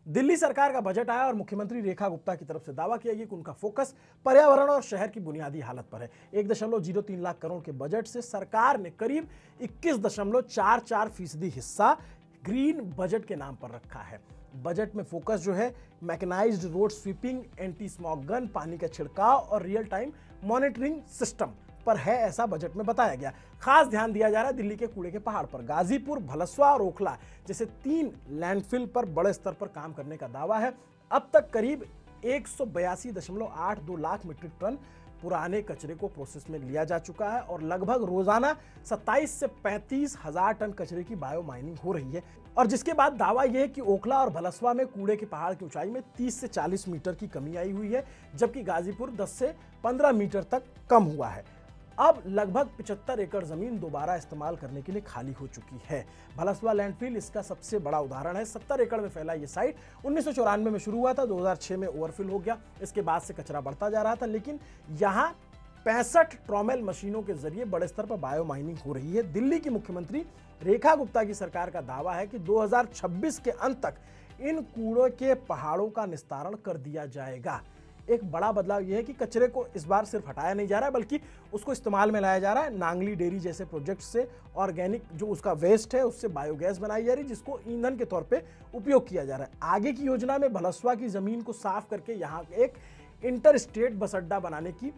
दिल्ली सरकार का बजट आया और मुख्यमंत्री रेखा गुप्ता की तरफ से दावा किया गया कि उनका फोकस पर्यावरण और शहर की बुनियादी हालत पर है। 1.03 लाख करोड़ के बजट से सरकार ने करीब 21.44% हिस्सा ग्रीन बजट के नाम पर रखा है। बजट में फोकस जो है mechanised road sweeping, anti smog gun, पानी का छिड़काव और रियल टाइम मॉनिटरिंग सिस्टम पर है, ऐसा बजट में बताया गया। खास ध्यान दिया जा रहा है दिल्ली के कूड़े के पहाड़ पर। गाजीपुर, भलसवा और ओखला जैसे 3 लैंडफिल पर बड़े स्तर पर काम करने का दावा है। अब तक करीब 182.82 लाख मीट्रिक टन पुराने कचरे को प्रोसेस में लिया जा चुका है और लगभग रोजाना 27 से 35 हजार टन कचरे की बायो माइनिंग हो रही है। और जिसके बाद दावा यह है कि ओखला और भलसवा में कूड़े के पहाड़ की ऊंचाई में 30 से 40 मीटर की कमी आई हुई है, जबकि गाजीपुर 10 से 15 मीटर तक कम हुआ है। अब लगभग 75 एकड़ जमीन दोबारा इस्तेमाल करने के लिए खाली हो चुकी है। भलसवा लैंडफिल इसका सबसे बड़ा उदाहरण है। 70 एकड़ में फैला यह साइट 1994 में शुरू हुआ था, 2006 में ओवरफिल हो गया। इसके बाद से कचरा बढ़ता जा रहा था, लेकिन यहाँ 65 ट्रॉमेल मशीनों के जरिए बड़े स्तर पर बायो माइनिंग हो रही है। दिल्ली की मुख्यमंत्री रेखा गुप्ता की सरकार का दावा है कि 2026 के अंत तक इन कूड़े के पहाड़ों का निस्तारण कर दिया जाएगा। एक बड़ा बदलाव यह है कि कचरे को इस बार सिर्फ हटाया नहीं जा रहा है, बल्कि उसको इस्तेमाल में लाया जा रहा है। नांगली डेयरी जैसे प्रोजेक्ट से ऑर्गेनिक जो उसका वेस्ट है उससे बायोगैस बनाई जा रही है, जिसको ईंधन के तौर पे उपयोग किया जा रहा है। आगे की योजना में भलसवा की जमीन को साफ करके यहाँ एक इंटर स्टेट बस अड्डा बनाने की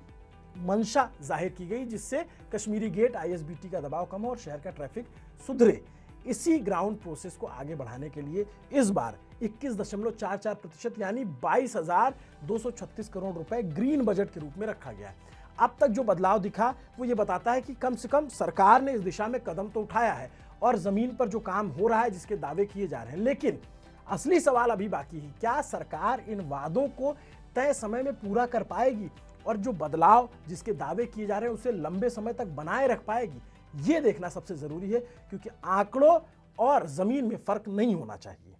मंशा जाहिर की गई, जिससे कश्मीरी गेट ISBT का दबाव कम हो और शहर का ट्रैफिक सुधरे। इसी ग्राउंड प्रोसेस को आगे बढ़ाने के लिए इस बार 21.44% यानी 22,236 करोड़ रुपए ग्रीन बजट के रूप में रखा गया है। अब तक जो बदलाव दिखा वो ये बताता है कि कम से कम सरकार ने इस दिशा में कदम तो उठाया है और जमीन पर जो काम हो रहा है, जिसके दावे किए जा रहे हैं, लेकिन असली सवाल अभी बाकी है। क्या सरकार इन वादों को तय समय में पूरा कर पाएगी और जो बदलाव जिसके दावे किए जा रहे हैं उसे लंबे समय तक बनाए रख पाएगी? ये देखना सबसे जरूरी है, क्योंकि आंकड़ों और जमीन में फर्क नहीं होना चाहिए।